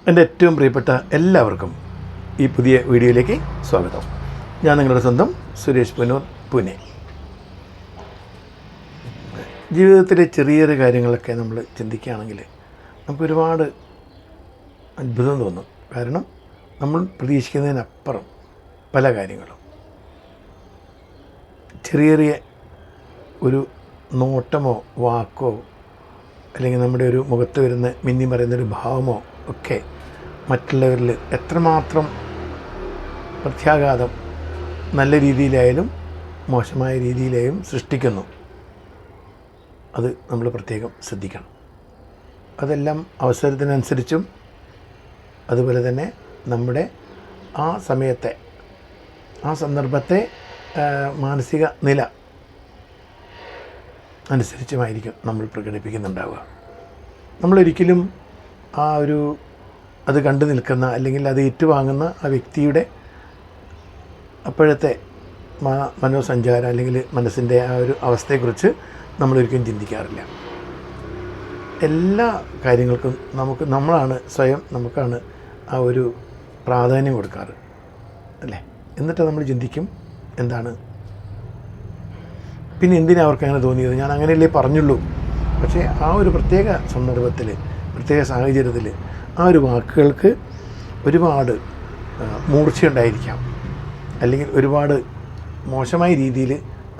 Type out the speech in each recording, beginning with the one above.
എൻ്റെ ഏറ്റവും പ്രിയപ്പെട്ട എല്ലാവർക്കും ഈ പുതിയ വീഡിയോയിലേക്ക് സ്വാഗതം. ഞാൻ നിങ്ങളുടെ സ്വന്തം സുരേഷ് പുനൂർ, പൂനെ. ജീവിതത്തിലെ ചെറിയ ചെറിയ കാര്യങ്ങളൊക്കെ നമ്മൾ ചിന്തിക്കുകയാണെങ്കിൽ നമുക്കൊരുപാട് അത്ഭുതം തോന്നും. കാരണം നമ്മൾ പ്രതീക്ഷിക്കുന്നതിനപ്പുറം പല കാര്യങ്ങളും ചെറിയ ചെറിയ ഒരു നോട്ടമോ വാക്കോ അല്ലെങ്കിൽ നമ്മുടെ ഒരു മുഖത്ത് വരുന്ന മിന്നി പറയുന്നൊരു ഭാവമോ ഒക്കെ മറ്റുള്ളവരിൽ എത്രമാത്രം പ്രത്യാഘാതം നല്ല രീതിയിലായാലും മോശമായ രീതിയിലായാലും സൃഷ്ടിക്കുന്നു. അത് നമ്മൾ പ്രത്യേകം ശ്രദ്ധിക്കണം. അതെല്ലാം അവസരത്തിനനുസരിച്ചും അതുപോലെ തന്നെ നമ്മുടെ ആ സമയത്തെ ആ സന്ദർഭത്തെ മാനസിക നില അനുസരിച്ചുമായിരിക്കും നമ്മൾ പ്രകടിപ്പിക്കുന്നുണ്ടാവുക. നമ്മളൊരിക്കലും ആ ഒരു അത് കണ്ടു നിൽക്കുന്ന അല്ലെങ്കിൽ അത് ഏറ്റുവാങ്ങുന്ന ആ വ്യക്തിയുടെ അപ്പോഴത്തെ മനോസഞ്ചാരം അല്ലെങ്കിൽ മനസ്സിൻ്റെ ആ ഒരു അവസ്ഥയെക്കുറിച്ച് നമ്മളൊരിക്കലും ചിന്തിക്കാറില്ല. എല്ലാ കാര്യങ്ങൾക്കും നമ്മളാണ് സ്വയം നമുക്കാണ് ആ ഒരു പ്രാധാന്യം കൊടുക്കാറ്, അല്ലേ? എന്നിട്ട് നമ്മൾ ചിന്തിക്കും, എന്താണ് പിന്നെ എന്തിനാ അവർക്ക് അങ്ങനെ തോന്നിയത്, ഞാൻ അങ്ങനെയല്ലേ പറഞ്ഞുള്ളൂ. പക്ഷേ ആ ഒരു പ്രത്യേക സന്ദർഭത്തിൽ, പ്രത്യേക സാഹചര്യത്തിൽ ആ ഒരു വാക്കുകൾക്ക് ഒരുപാട് മൂർച്ചയുണ്ടായിരിക്കാം, അല്ലെങ്കിൽ ഒരുപാട് മോശമായ രീതിയിൽ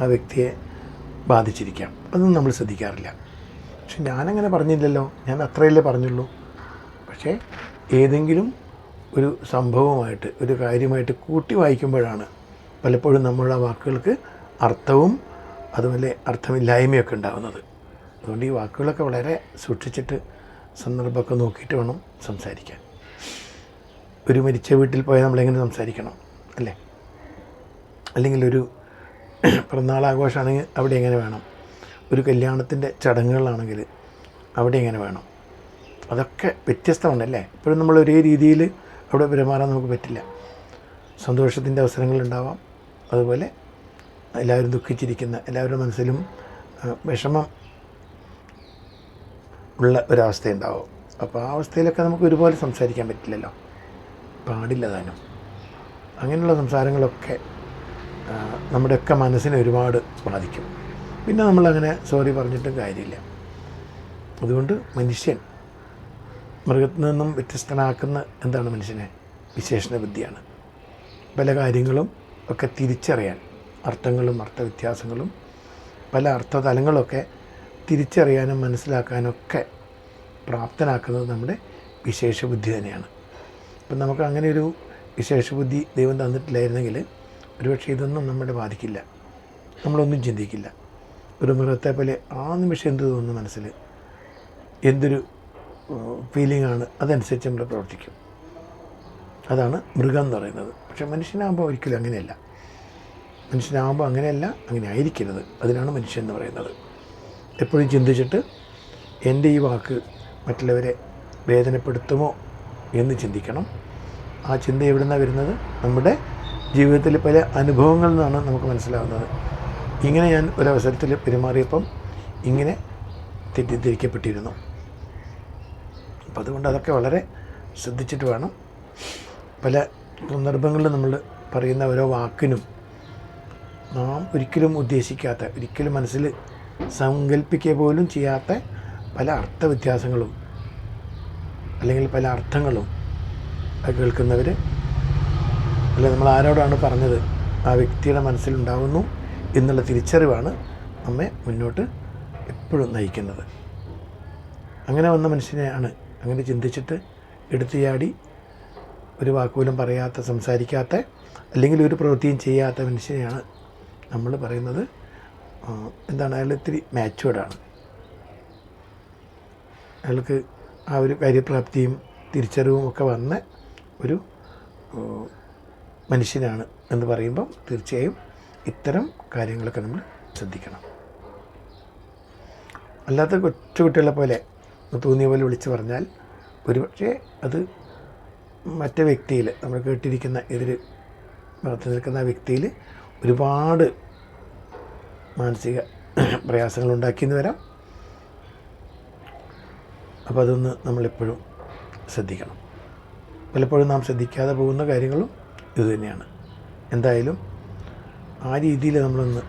ആ വ്യക്തിയെ ബാധിച്ചിരിക്കാം. അതൊന്നും നമ്മൾ ശ്രദ്ധിക്കാറില്ല. പക്ഷെ ഞാനങ്ങനെ പറഞ്ഞില്ലല്ലോ, ഞാൻ അത്രയല്ലേ പറഞ്ഞുള്ളൂ. പക്ഷേ ഏതെങ്കിലും ഒരു സംഭവമായിട്ട് ഒരു കാര്യമായിട്ട് കൂട്ടി വായിക്കുമ്പോഴാണ് പലപ്പോഴും നമ്മളുടെ വാക്കുകൾക്ക് അർത്ഥവും അതുപോലെ അർത്ഥമില്ലായ്മയൊക്കെ ഉണ്ടാകുന്നത്. അതുകൊണ്ട് ഈ വാക്കുകളൊക്കെ വളരെ സൂക്ഷിച്ചിട്ട് സന്ദർഭമൊക്കെ നോക്കിയിട്ട് വേണം സംസാരിക്കാൻ. ഒരു മരിച്ച വീട്ടിൽ പോയാൽ നമ്മളെങ്ങനെ സംസാരിക്കണം, അല്ലേ? അല്ലെങ്കിൽ ഒരു പിറന്നാളാഘോഷമാണെങ്കിൽ അവിടെ എങ്ങനെ വേണം, ഒരു കല്യാണത്തിൻ്റെ ചടങ്ങുകളാണെങ്കിൽ അവിടെ എങ്ങനെ വേണം, അതൊക്കെ വ്യത്യസ്തമുണ്ടല്ലേ. എപ്പോഴും നമ്മൾ ഒരേ രീതിയിൽ അവിടെ പെരുമാറാൻ നമുക്ക് പറ്റില്ല. സന്തോഷത്തിൻ്റെ അവസരങ്ങളുണ്ടാവാം, അതുപോലെ എല്ലാവരും ദുഃഖിച്ചിരിക്കുന്ന, എല്ലാവരുടെ മനസ്സിലും വിഷമം ഉള്ള ഒരവസ്ഥയുണ്ടാവും. അപ്പോൾ ആ അവസ്ഥയിലൊക്കെ നമുക്ക് ഒരുപോലെ സംസാരിക്കാൻ പറ്റില്ലല്ലോ, പാടില്ല താനും. അങ്ങനെയുള്ള സംസാരങ്ങളൊക്കെ നമ്മുടെയൊക്കെ മനസ്സിനെ ഒരുപാട് ബാധിക്കും. പിന്നെ നമ്മളങ്ങനെ സോറി പറഞ്ഞിട്ടും കാര്യമില്ല. അതുകൊണ്ട് മനുഷ്യൻ മൃഗത്തിൽ നിന്നും വ്യത്യസ്തനാക്കുന്ന എന്താണ് മനുഷ്യനെ? വിശേഷണ ബുദ്ധിയാണ്. പല കാര്യങ്ങളും ഒക്കെ തിരിച്ചറിയാൻ, അർത്ഥങ്ങളും അർത്ഥവ്യത്യാസങ്ങളും പല അർത്ഥതലങ്ങളൊക്കെ തിരിച്ചറിയാനും മനസ്സിലാക്കാനൊക്കെ പ്രാപ്തനാക്കുന്നത് നമ്മുടെ വിശേഷബുദ്ധി തന്നെയാണ്. അപ്പം നമുക്ക് അങ്ങനെ ഒരു വിശേഷബുദ്ധി ദൈവം തന്നിട്ടില്ലായിരുന്നെങ്കിൽ ഒരുപക്ഷെ ഇതൊന്നും നമ്മളെ ബാധിക്കില്ല, നമ്മളൊന്നും ചിന്തിക്കില്ല. ഒരു മൃഗത്തെ പോലെ ആ നിമിഷം എന്ത് തോന്നുന്നു, മനസ്സിൽ എന്തൊരു ഫീലിംഗാണ്, അതനുസരിച്ച് നമ്മൾ പ്രവർത്തിക്കും. അതാണ് മൃഗം എന്ന് പറയുന്നത്. പക്ഷേ മനുഷ്യനാകുമ്പോൾ ഒരിക്കലും അങ്ങനെയല്ല. മനുഷ്യനാകുമ്പോൾ അങ്ങനെയല്ല, അങ്ങനെ ആയിരിക്കരുത്. അതിനാണ് മനുഷ്യൻ എന്ന് പറയുന്നത്. എപ്പോഴും ചിന്തിച്ചിട്ട് എൻ്റെ ഈ വാക്ക് മറ്റുള്ളവരെ വേദനപ്പെടുത്തുമോ എന്ന് ചിന്തിക്കണം. ആ ചിന്ത എവിടെ നിന്നാണ് വരുന്നത്? നമ്മുടെ ജീവിതത്തിൽ പല അനുഭവങ്ങളിൽ നിന്നാണ് നമുക്ക് മനസ്സിലാകുന്നത്. ഇങ്ങനെ ഞാൻ ഒരവസരത്തിൽ പെരുമാറിയപ്പം ഇങ്ങനെ തെറ്റിദ്ധരിക്കപ്പെട്ടിരുന്നു. അപ്പം അതുകൊണ്ട് അതൊക്കെ വളരെ ശ്രദ്ധിച്ചിട്ട് വേണം. പല സന്ദർഭങ്ങളിലും നമ്മൾ പറയുന്ന ഓരോ വാക്കിനും നാം ഒരിക്കലും ഉദ്ദേശിക്കാത്ത, ഒരിക്കലും മനസ്സിൽ സങ്കല്പിക്കുക പോലും ചെയ്യാത്ത പല അർത്ഥവ്യത്യാസങ്ങളും അല്ലെങ്കിൽ പല അർത്ഥങ്ങളും കേൾക്കുന്നവർ, അല്ലെ നമ്മൾ ആരോടാണ് പറഞ്ഞത് ആ വ്യക്തിയുടെ മനസ്സിലുണ്ടാകുന്നു എന്നുള്ള തിരിച്ചറിവാണ് നമ്മെ മുന്നോട്ട് എപ്പോഴും നയിക്കുന്നത്. അങ്ങനെ വന്ന മനുഷ്യനെയാണ്, അങ്ങനെ ചിന്തിച്ചിട്ട് എടുത്തു ചാടി ഒരു വാക്കുപോലും പറയാത്ത, സംസാരിക്കാത്ത, അല്ലെങ്കിൽ ഒരു പ്രവൃത്തിയും ചെയ്യാത്ത മനുഷ്യനെയാണ് നമ്മൾ പറയുന്നത് എന്താണ്, അയാൾ ഇത്തിരി മാച്വേർഡാണ്. അയാൾക്ക് ആ ഒരു കാര്യപ്രാപ്തിയും തിരിച്ചറിവും ഒക്കെ വന്ന ഒരു മനുഷ്യനാണ് എന്ന് പറയുമ്പം തീർച്ചയായും ഇത്തരം കാര്യങ്ങളൊക്കെ നമ്മൾ ശ്രദ്ധിക്കണം. അല്ലാത്ത കൊച്ചുകുട്ടികളെ പോലെ തോന്നിയ പോലെ വിളിച്ച് പറഞ്ഞാൽ ഒരുപക്ഷെ അത് മറ്റേ വ്യക്തിയിൽ, നമ്മൾ കേട്ടിരിക്കുന്ന എതിര് ഭാഗത്ത് നിൽക്കുന്ന ആ വ്യക്തിയിൽ ഒരുപാട് മാനസിക പ്രയാസങ്ങളുണ്ടാക്കിയെന്ന് വരാം. അപ്പോൾ അതൊന്ന് നമ്മളെപ്പോഴും ശ്രദ്ധിക്കണം. പലപ്പോഴും നാം ശ്രദ്ധിക്കാതെ പോകുന്ന കാര്യങ്ങളും ഇതുതന്നെയാണ്. എന്തായാലും ആ രീതിയിൽ നമ്മളൊന്ന്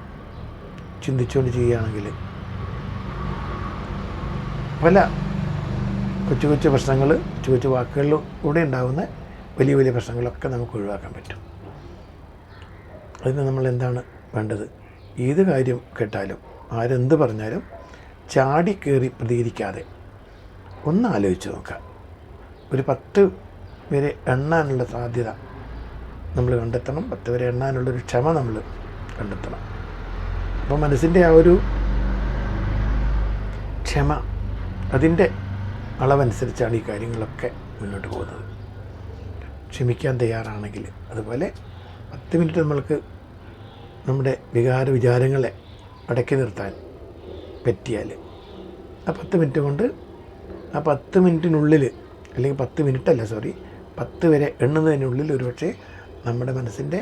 ചിന്തിച്ചുകൊണ്ട് ചെയ്യുകയാണെങ്കിൽ പല കൊച്ചു കൊച്ചു പ്രശ്നങ്ങൾ, കൊച്ചു കൊച്ചു വാക്കുകളിലൂടെ ഉണ്ടാകുന്ന വലിയ വലിയ പ്രശ്നങ്ങളൊക്കെ നമുക്ക് ഒഴിവാക്കാൻ പറ്റും. അതിന് നമ്മൾ എന്താണ് വേണ്ടത്? ഏത് കാര്യം കേട്ടാലും ആരെന്ത് പറഞ്ഞാലും ചാടി കയറി പ്രതികരിക്കാതെ ഒന്ന് ആലോചിച്ച് നോക്കുക. ഒരു 10 വരെ എണ്ണാനുള്ള സാധ്യത നമ്മൾ കണ്ടെത്തണം. 10 വരെ എണ്ണാനുള്ളൊരു ക്ഷമ നമ്മൾ കണ്ടെത്തണം. അപ്പോൾ മനസ്സിൻ്റെ ആ ഒരു ക്ഷമ, അതിൻ്റെ അളവനുസരിച്ചാണ് ഈ കാര്യങ്ങളൊക്കെ മുന്നോട്ട് പോകുന്നത്. ക്ഷമിക്കാൻ തയ്യാറാണെങ്കിൽ, അതുപോലെ 10 മിനിറ്റ് നമ്മൾക്ക് നമ്മുടെ വിചാരങ്ങളെ അടക്കി നിർത്താൻ പറ്റിയാൽ ആ 10 മിനിറ്റ് കൊണ്ട്, ആ 10 മിനിറ്റിനുള്ളിൽ, അല്ലെങ്കിൽ 10 മിനിറ്റല്ല 10 വരെ എണ്ണുന്നതിനുള്ളിൽ ഒരുപക്ഷെ നമ്മുടെ മനസ്സിൻ്റെ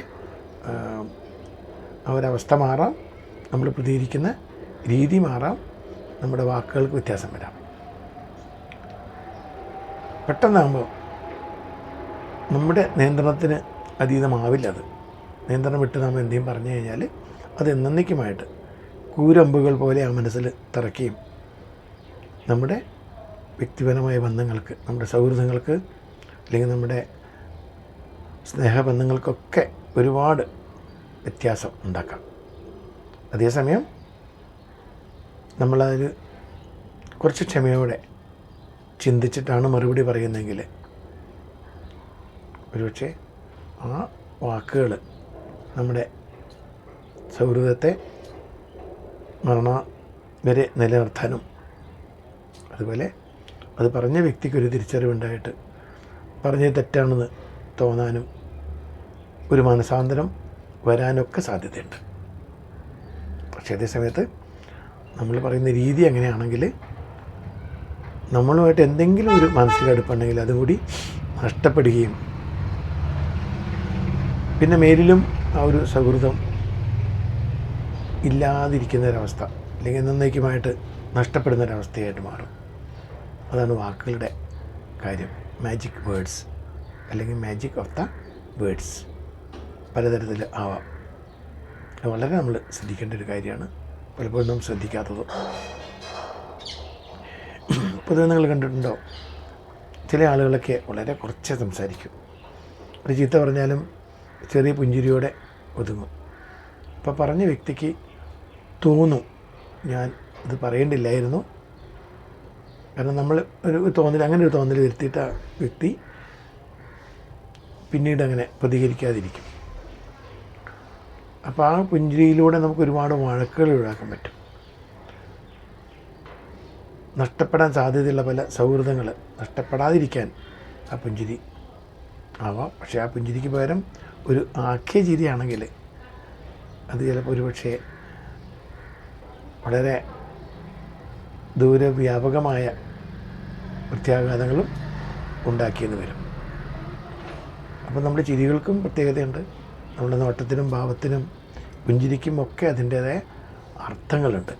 ആ ഒരവസ്ഥ മാറാം, നമ്മൾ പ്രതികരിക്കുന്ന രീതി മാറാം, നമ്മുടെ വാക്കുകൾക്ക് വ്യത്യാസം വരാം. പെട്ടെന്നാകുമ്പോൾ നമ്മുടെ നിയന്ത്രണത്തിന് അതീതമാവില്ല. അത് നിയന്ത്രണം വിട്ട് നമ്മൾ എന്തെങ്കിലും പറഞ്ഞു കഴിഞ്ഞാൽ അത് എന്നേക്കുമായിട്ട് കൂരമ്പുകൾ പോലെ ആ മനസ്സിൽ തറയ്ക്കുകയും നമ്മുടെ വ്യക്തിപരമായ ബന്ധങ്ങൾക്ക്, നമ്മുടെ സൗഹൃദങ്ങൾക്ക്, അല്ലെങ്കിൽ നമ്മുടെ സ്നേഹബന്ധങ്ങൾക്കൊക്കെ ഒരുപാട് വ്യത്യാസം ഉണ്ടാക്കാം. അതേസമയം നമ്മളതിൽ കുറച്ച് ക്ഷമയോടെ ചിന്തിച്ചിട്ടാണ് മറുപടി പറയുന്നതെങ്കിൽ ഒരുപക്ഷെ ആ വാക്കുകൾ നമ്മുടെ സൗഹൃദത്തെ മരണം വരെ നിലനിർത്താനും, അതുപോലെ അത് പറഞ്ഞ വ്യക്തിക്കൊരു തിരിച്ചറിവുണ്ടായിട്ട് പറഞ്ഞത് തെറ്റാണെന്ന് തോന്നാനും ഒരു മനസാന്തരം വരാനൊക്കെ സാധ്യതയുണ്ട്. പക്ഷേ അതേ സമയത്ത് നമ്മൾ പറയുന്ന രീതി എങ്ങനെയാണെങ്കിൽ നമ്മളുമായിട്ട് എന്തെങ്കിലും ഒരു മാനസിക അടുപ്പുണ്ടെങ്കിൽ അതുകൂടി നഷ്ടപ്പെടുകയും പിന്നെ മേലിലും ആ ഒരു സൗഹൃദം ഇല്ലാതിരിക്കുന്ന ഒരവസ്ഥ, അല്ലെങ്കിൽ എന്നേക്കുമായിട്ട് നഷ്ടപ്പെടുന്ന ഒരവസ്ഥയായിട്ട് മാറും. അതാണ് വാക്കുകളുടെ കാര്യം. മാജിക് വേർഡ്സ്, അല്ലെങ്കിൽ മാജിക് ഓഫ് ദ വേർഡ്സ് പലതരത്തിൽ ആവാം. അത് വളരെ നമ്മൾ ശ്രദ്ധിക്കേണ്ട ഒരു കാര്യമാണ്. പലപ്പോഴും നാം ശ്രദ്ധിക്കാത്തതും. പൊതുവെ നിങ്ങൾ കണ്ടിട്ടുണ്ടോ, ചില ആളുകളൊക്കെ വളരെ കുറച്ചേ സംസാരിക്കും. ഒരു ചീത്ത പറഞ്ഞാലും ചെറിയ പുഞ്ചിരിയോടെ ഒതുങ്ങും. അപ്പോൾ പറഞ്ഞ വ്യക്തിക്ക് തോന്നും ഞാൻ ഇത് പറയേണ്ടില്ലായിരുന്നു. കാരണം നമ്മൾ ഒരു തോന്നൽ, അങ്ങനെ ഒരു തോന്നൽ വരുത്തിയിട്ട് ആ വ്യക്തി പിന്നീട് അങ്ങനെ പ്രതികരിക്കാതിരിക്കും. അപ്പോൾ ആ പുഞ്ചിരിയിലൂടെ നമുക്ക് ഒരുപാട് വഴക്കുകൾ ഒഴിവാക്കാൻ പറ്റും. നഷ്ടപ്പെടാൻ സാധ്യതയുള്ള പല സൗഹൃദങ്ങൾ നഷ്ടപ്പെടാതിരിക്കാൻ ആ പുഞ്ചിരി ആവാം. പക്ഷേ ആ പുഞ്ചിരിക്ക് പകരം ഒരു ആഖ്യ ചിരിയാണെങ്കിൽ അത് ചിലപ്പോൾ ഒരുപക്ഷെ വളരെ ദൂരവ്യാപകമായ പ്രത്യാഘാതങ്ങളും ഉണ്ടാക്കിയെന്ന് വരും. അപ്പോൾ നമ്മുടെ ചിരികൾക്കും പ്രത്യേകതയുണ്ട്. നമ്മുടെ നോട്ടത്തിനും ഭാവത്തിനും പുഞ്ചിരിക്കും ഒക്കെ അതിൻ്റേതായ അർത്ഥങ്ങളുണ്ട്.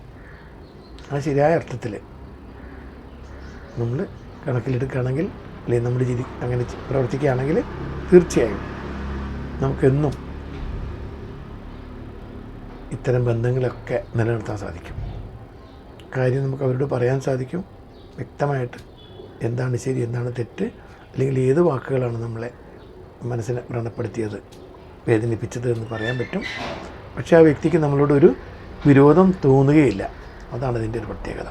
ആ ശരിയായ അർത്ഥത്തിൽ നമ്മൾ കണക്കിലെടുക്കുകയാണെങ്കിൽ, അല്ലെങ്കിൽ നമ്മൾ അങ്ങനെ പ്രവർത്തിക്കുകയാണെങ്കിൽ തീർച്ചയായും നമുക്കെന്നും ഇത്തരം ബന്ധങ്ങളൊക്കെ നിലനിർത്താൻ സാധിക്കും. കാര്യം നമുക്ക് അവരോട് പറയാൻ സാധിക്കും വ്യക്തമായിട്ട്, എന്താണ് ശരി, എന്താണ് തെറ്റ്, അല്ലെങ്കിൽ ഏത് വാക്കുകളാണ് നമ്മളെ മനസ്സിനെ വ്രണപ്പെടുത്തിയത്, വേദനിപ്പിച്ചത് എന്ന് പറയാൻ പറ്റും. പക്ഷേ ആ വ്യക്തിക്ക് നമ്മളോടൊരു വിരോധം തോന്നുകയില്ല. അതാണ് ഇതിൻ്റെ ഒരു പ്രത്യേകത.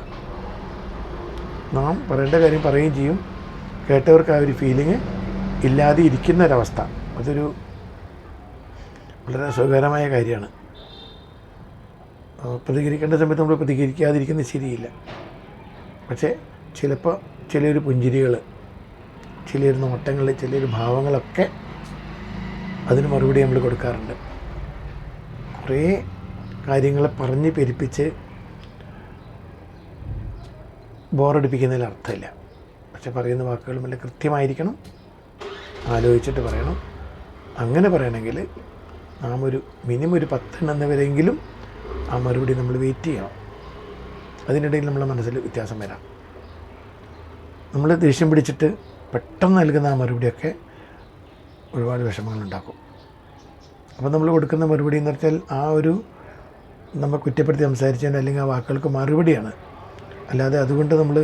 നാം പറയേണ്ട കാര്യം പറയുകയും ചെയ്യും. കേട്ടവർക്ക് ആ ഒരു ഫീലിംഗ് ഇല്ലാതെ ഇരിക്കുന്ന ഒരവസ്ഥ, അതൊരു വളരെ സുഖകരമായ കാര്യമാണ്. പ്രതികരിക്കേണ്ട സമയത്ത് നമ്മൾ പ്രതികരിക്കാതിരിക്കുന്നത് ശരിയില്ല. പക്ഷേ ചിലപ്പോൾ ചിലൊരു പുഞ്ചിരികൾ, ചിലൊരു നോട്ടങ്ങൾ, ചിലൊരു ഭാവങ്ങളൊക്കെ അതിന് മറുപടി നമ്മൾ കൊടുക്കാറുണ്ട്. കുറേ കാര്യങ്ങളെ പറഞ്ഞ് പെരുപ്പിച്ച് ബോറടിപ്പിക്കുന്നതിൽ അർത്ഥമില്ല. പക്ഷെ പറയുന്ന വാക്കുകൾ നല്ല കൃത്യമായിരിക്കണം, ആലോചിച്ചിട്ട് പറയണം. അങ്ങനെ പറയണമെങ്കിൽ നാം ഒരു മിനിമം ഒരു 10 എന്നവരെങ്കിലും ആ മറുപടി നമ്മൾ വെയിറ്റ് ചെയ്യണം. അതിനിടയിൽ നമ്മളെ മനസ്സിൽ വ്യത്യാസം വരാം. നമ്മൾ ദേഷ്യം പിടിച്ചിട്ട് പെട്ടെന്ന് നൽകുന്ന ആ മറുപടിയൊക്കെ ഒരുപാട് വിഷമങ്ങളുണ്ടാക്കും. അപ്പോൾ നമ്മൾ കൊടുക്കുന്ന മറുപടി എന്ന് വെച്ചാൽ ആ ഒരു നമ്മൾ കുറ്റപ്പെടുത്തി സംസാരിച്ചതിന് അല്ലെങ്കിൽ ആ വാക്കുകൾക്ക് മറുപടിയാണ്. അല്ലാതെ അതുകൊണ്ട് നമ്മൾ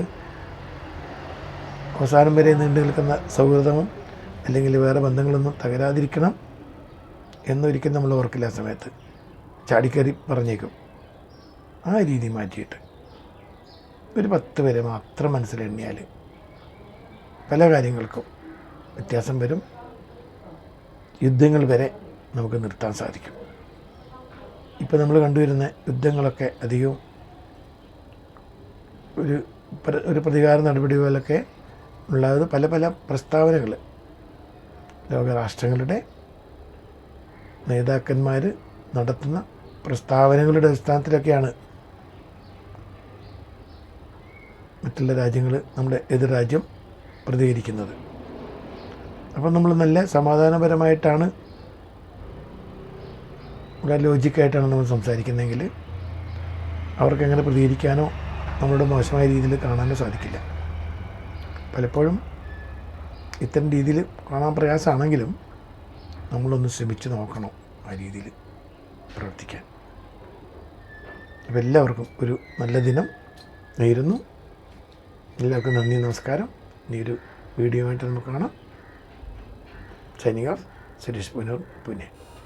അവസാനം വരെ നീണ്ടു നിൽക്കുന്ന സൗഹൃദവും അല്ലെങ്കിൽ വേറെ ബന്ധങ്ങളൊന്നും തകരാതിരിക്കണം എന്നൊരിക്കലും നമ്മൾ ഓർക്കില്ല. ആ സമയത്ത് ചാടിക്കറി പറഞ്ഞേക്കും. ആ രീതി മാറ്റിയിട്ട് ഒരു 10 പേരെ മാത്രം മനസ്സിലെണ്ണിയാൽ പല കാര്യങ്ങൾക്കും വ്യത്യാസം വരും. യുദ്ധങ്ങൾ വരെ നമുക്ക് നിർത്താൻ സാധിക്കും. ഇപ്പോൾ നമ്മൾ കണ്ടുവരുന്ന യുദ്ധങ്ങളൊക്കെ അധികവും ഒരു പ്രതികാര നടപടികളൊക്കെ ഉള്ളത് പല പല പ്രസ്താവനകൾ ലോകരാഷ്ട്രങ്ങളുടെ നേതാക്കന്മാർ നടത്തുന്ന പ്രസ്താവനകളുടെ അടിസ്ഥാനത്തിലൊക്കെയാണ് മറ്റുള്ള രാജ്യങ്ങൾ, നമ്മുടെ എതിർ രാജ്യം പ്രതികരിക്കുന്നത്. അപ്പം നമ്മൾ നല്ല സമാധാനപരമായിട്ടാണ്, വളരെ ലോജിക്കായിട്ടാണ് നമ്മൾ സംസാരിക്കുന്നതെങ്കിൽ അവർക്ക് എങ്ങനെ പ്രതികരിക്കാനോ നമ്മളോട് മോശമായ രീതിയിൽ കാണാനോ സാധിക്കില്ല. പലപ്പോഴും ഇത്തരം രീതിയിൽ കാണാൻ പ്രയാസമാണെങ്കിലും നമ്മളൊന്ന് ശ്രമിച്ച് നോക്കണം ആ രീതിയിൽ പ്രവർത്തിക്കാൻ. അപ്പോൾ എല്ലാവർക്കും ഒരു നല്ല ദിനം നേരുന്നു. എല്ലാവർക്കും നന്ദി, നമസ്കാരം. ഇനി ഒരു വീഡിയോ ആയിട്ട് നമുക്ക് കാണാം. Signing off, Suresh Poonoor, Pune.